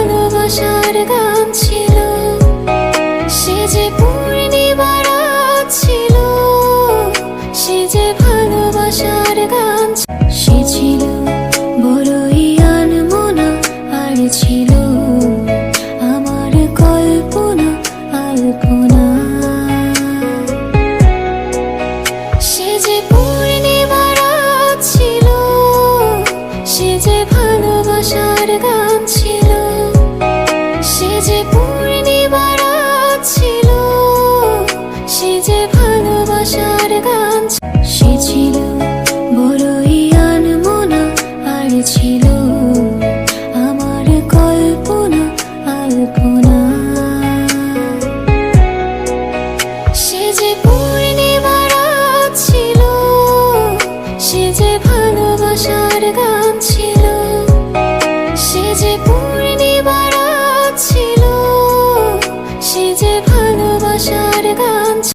ভালোবাসার গান ছিল, সে যে পূর্ণিমার রাত ছিল, সে যে ভালোবাসার গান। সে ছিল বড়ই আনমনা, আর ছিল আমার কল্পনা আলপনা। সে যে পূর্ণিমার রাত ছিল, সে যে